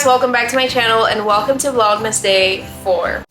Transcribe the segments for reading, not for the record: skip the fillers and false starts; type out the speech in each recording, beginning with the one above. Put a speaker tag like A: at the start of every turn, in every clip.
A: welcome back to my channel and welcome to Vlogmas Day 4.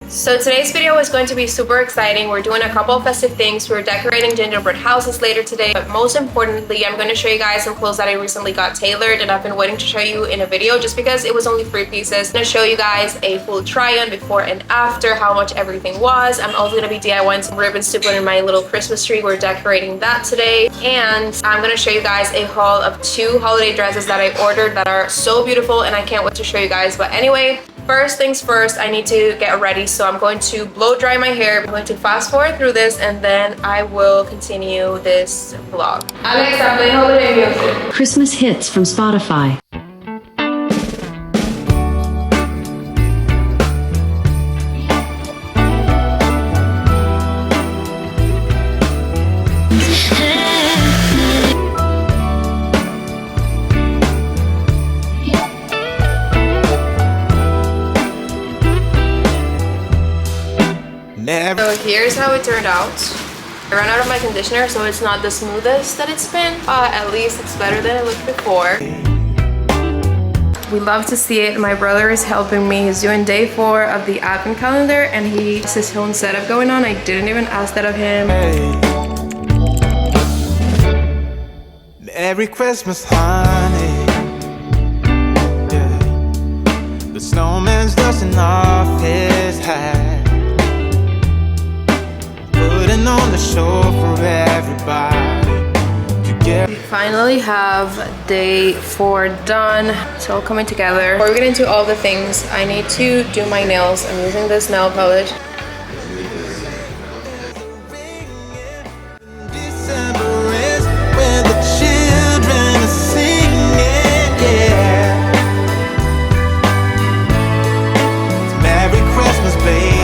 A: So today's video is going to be super exciting. We're doing a couple of festive things. We're decorating gingerbread houses later today, but most importantly, I'm going to show you guys some clothes that I recently got tailored and I've been waiting to show you in a video just because it was only 3 pieces. I'm going to show you guys a full try-on before and after, how much everything was. I'm also going to be DIYing some ribbons to put in my little Christmas tree. We're decorating that today, and I'm going to show you guys a haul of 2 holiday dresses that I ordered that are so beautiful and I can't wait to show you guys. But anyway, first things first, I need to get ready, so I'm going to blow dry my hair. I'm going to fast forward through this and then I will continue this vlog. Alexa, play holiday music.
B: Christmas hits from Spotify.
A: So here's how it turned out. I ran out of my conditioner, so it's not the smoothest that it's been, but at least it's better than it looked before. We love to see it. My brother is helping me. He's doing day 4 of the advent calendar and he has his own setup going on. I didn't even ask that of him.
C: Merry Christmas, honey. Yeah. The snowman's dusting off his hat, putting on the show for everybody to get.
A: We finally have day 4 done. It's all coming together. Before we get into all the things, I need to do my nails. I'm using this nail polish.
C: December is when the children are singing, yeah. It's Merry Christmas, baby.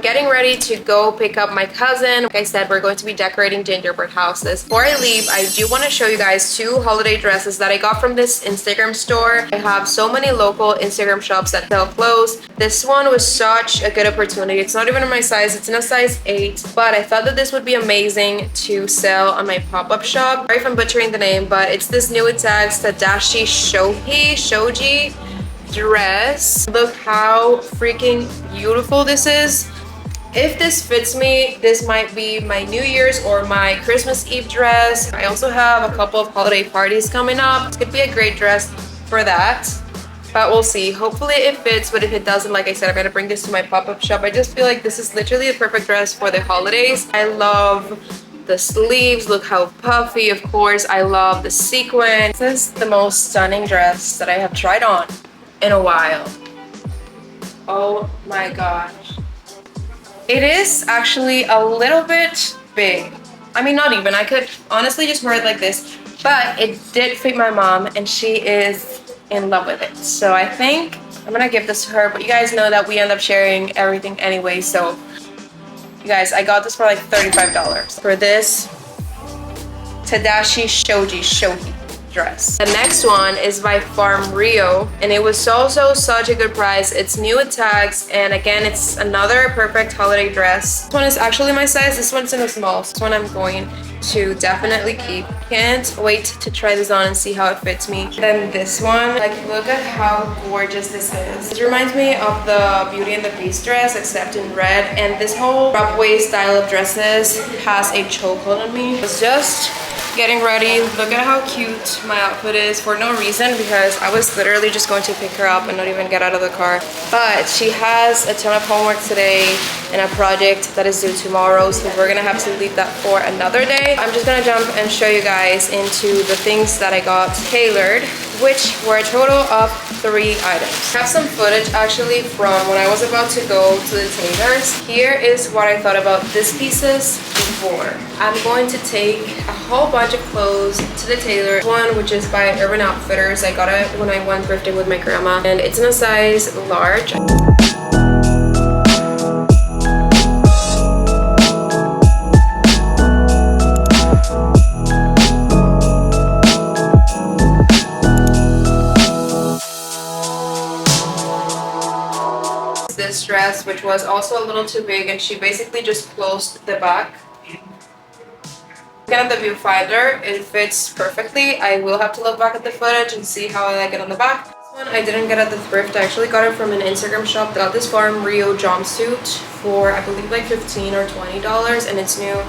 A: Getting ready to go pick up my cousin. Like I said, we're going to be decorating gingerbread houses. Before I leave, I do want to show you guys 2 holiday dresses that I got from this Instagram store. I have so many local Instagram shops that sell clothes. This one was such a good opportunity. It's not even in my size, it's in a size 8, but I thought that this would be amazing to sell on my pop-up shop. Sorry if I'm butchering the name, but it's this new tags Tadashi Shoji dress. Look how freaking beautiful this is. If this fits me, this might be my New Year's or my Christmas Eve dress. I also have a couple of holiday parties coming up. It could be a great dress for that, but we'll see. Hopefully it fits, but if it doesn't, like I said, I'm gonna bring this to my pop-up shop. I just feel like this is literally the perfect dress for the holidays. I love the sleeves. Look how puffy. Of course, I love the sequin. This is the most stunning dress that I have tried on in a while. Oh my gosh. It is actually a little bit big. I mean, not even. I could honestly just wear it like this, but it did fit my mom and she is in love with it. So I think I'm gonna give this to her, but you guys know that we end up sharing everything anyway. So you guys, I got this for like $35 for this Tadashi Shoji dress. The next one is by Farm Rio and it was also such a good price. It's new with tags and again it's another perfect holiday dress. This one is actually my size. This one's in a small. This one I'm going to definitely keep. Can't wait to try this on and see how it fits me. Then this one, like, look at how gorgeous this is. It reminds me of the Beauty and the Beast dress except in red, and this whole wrap waist style of dresses has a chokehold on me. It's just getting ready. Look at how cute my outfit is for no reason because I was literally just going to pick her up and not even get out of the car. But she has a ton of homework today and a project that is due tomorrow, so we're gonna have to leave that for another day. I'm just gonna jump and show you guys into the things that I got tailored, which were a total of 3 items. I have some footage actually from when I was about to go to the tailors. Here is what I thought about these pieces before. I'm going to take a whole bunch of clothes to the tailor. One which is by Urban Outfitters. I got it when I went thrifting with my grandma and it's in a size large. this dress, which was also a little too big, and she basically just closed the back. Looking at the viewfinder, it fits perfectly. I will have to look back at the footage and see how I like it on the back. This one I didn't get at the thrift. I actually got it from an Instagram shop. Got this Farm Rio jumpsuit for I believe like $15 or $20, and it's new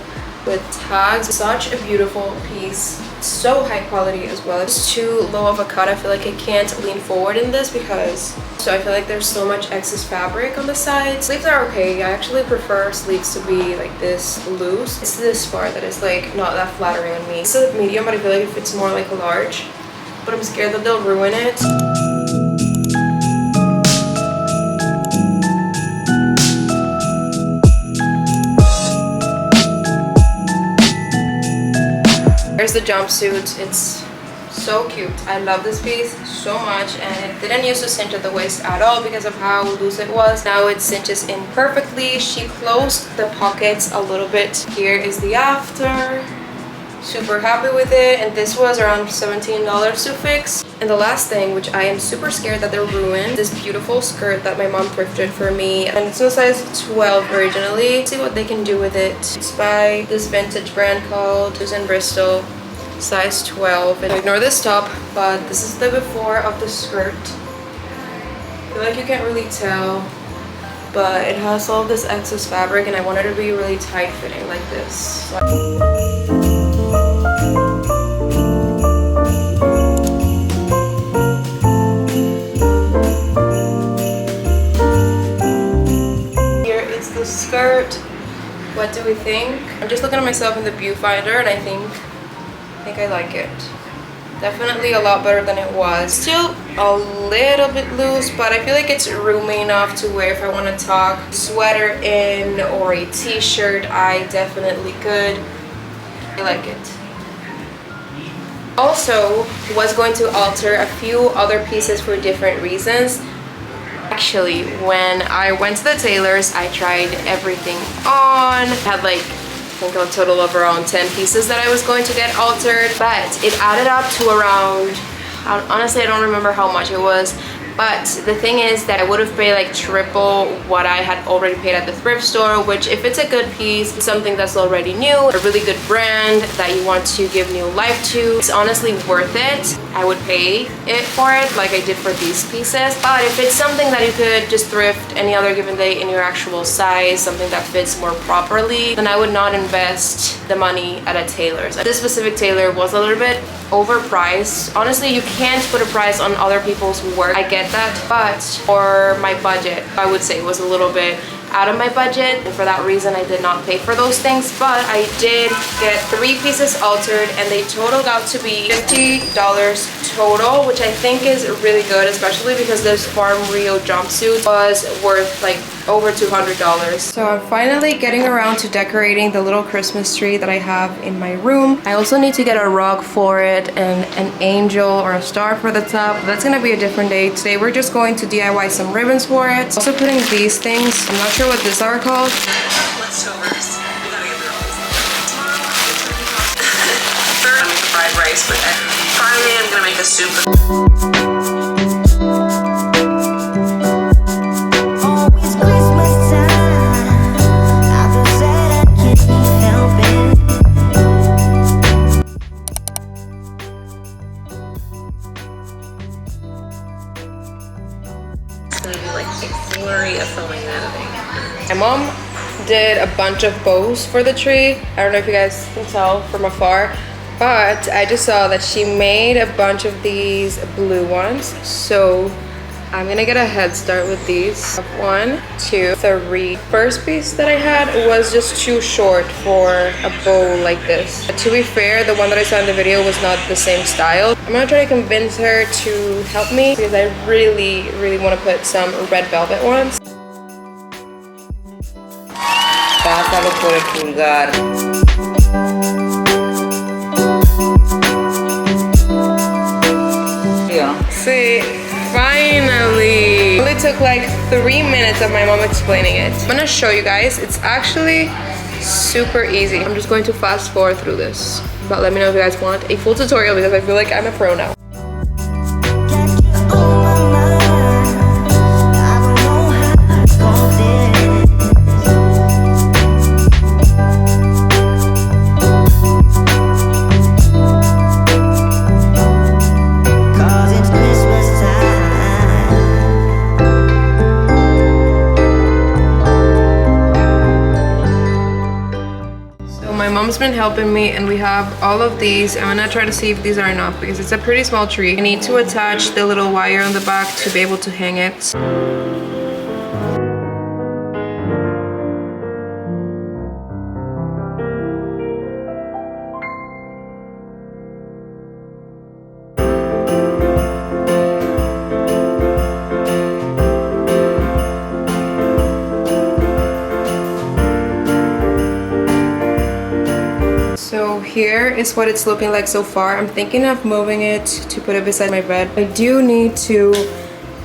A: with tags. Such a beautiful piece. So high quality as well. It's too low of a cut. I feel like I can't lean forward in this because I feel like there's so much excess fabric on the sides. Sleeves are okay. I actually prefer sleeves to be like this loose. It's this part that is like not that flattering on me. It's a medium, but I feel like it fits more like a large, but I'm scared that they'll ruin it. Here's the jumpsuit. It's so cute. I love this piece so much, and it didn't used to cinch at the waist at all because of how loose it was. Now it cinches in perfectly. She closed the pockets a little bit. Here is the after. Super happy with it, and this was around $17 to fix. And the last thing, which I am super scared that they're ruined, this beautiful skirt that my mom thrifted for me, and it's in a size 12 originally. Let's see what they can do with it. It's by this vintage brand called Dressin Bristol, size 12. And ignore this top, but this is the before of the skirt. I feel like you can't really tell, but it has all of this excess fabric, and I want it to be really tight fitting like this. Skirt. What do we think? I'm just looking at myself in the viewfinder, and I think I like it. Definitely a lot better than it was. Still a little bit loose, but I feel like it's roomy enough to wear if I want to tuck a sweater in or a t-shirt. I definitely could. I like it. Also was going to alter a few other pieces for different reasons. Actually, when I went to the tailors, I tried everything on. I had like, I think a total of around 10 pieces that I was going to get altered, but it added up to around, honestly I don't remember how much it was, but the thing is that I would have paid like triple what I had already paid at the thrift store, which if it's a good piece, something that's already new, a really good brand that you want to give new life to, it's honestly worth it. I would pay it for it like I did for these pieces. But if it's something that you could just thrift any other given day in your actual size, something that fits more properly, then I would not invest the money at a tailor's. This specific tailor was a little bit overpriced. Honestly, you can't put a price on other people's work. I get that, but for my budget, I would say it was a little bit out of my budget, and for that reason I did not pay for those things. But I did get 3 pieces altered, and they totaled out to be $50 total, which I think is really good, especially because this Farm Rio jumpsuit was worth like over $200. So I'm finally getting around to decorating the little Christmas tree that I have in my room. I also need to get a rug for it and an angel or a star for the top. That's gonna be a different day. Today we're just going to DIY some ribbons for it. Also putting these things, I'm not sure what these are called.
D: Leftovers. We gotta get rid of all tomorrow. Third, I'm making fried rice, but Friday I'm gonna make a soup.
A: My mom did a bunch of bows for the tree. I don't know if you guys can tell from afar, but I just saw that she made a bunch of these blue ones. So I'm gonna get a head start with these. 1, 2, 3. First piece that I had was just too short for a bow like this. But to be fair, the one that I saw in the video was not the same style. I'm gonna try to convince her to help me because I really, really want to put some red velvet ones.
D: Pásalo por el pulgar.
A: See, finally! It only took like 3 minutes of my mom explaining it. I'm gonna show you guys. It's actually super easy. I'm just going to fast forward through this. But let me know if you guys want a full tutorial because I feel like I'm a pro now. mom's been helping me, and we have all of these. I'm gonna try to see if these are enough because it's a pretty small tree. I need to attach the little wire on the back to be able to hang it. So here is what it's looking like so far. I'm thinking of moving it to put it beside my bed. I do need to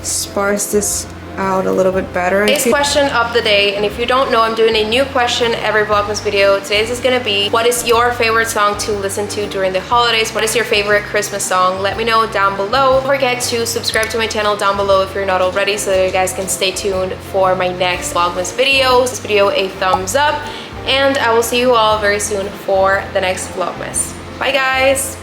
A: sparse this out a little bit better. Today's question of the day, and if you don't know, I'm doing a new question every Vlogmas video. Today's is gonna be, what is your favorite song to listen to during the holidays? What is your favorite Christmas song? Let me know down below. Don't forget to subscribe to my channel down below if you're not already, so that you guys can stay tuned for my next Vlogmas videos. This video a thumbs up, and I will see you all very soon for the next Vlogmas. Bye guys!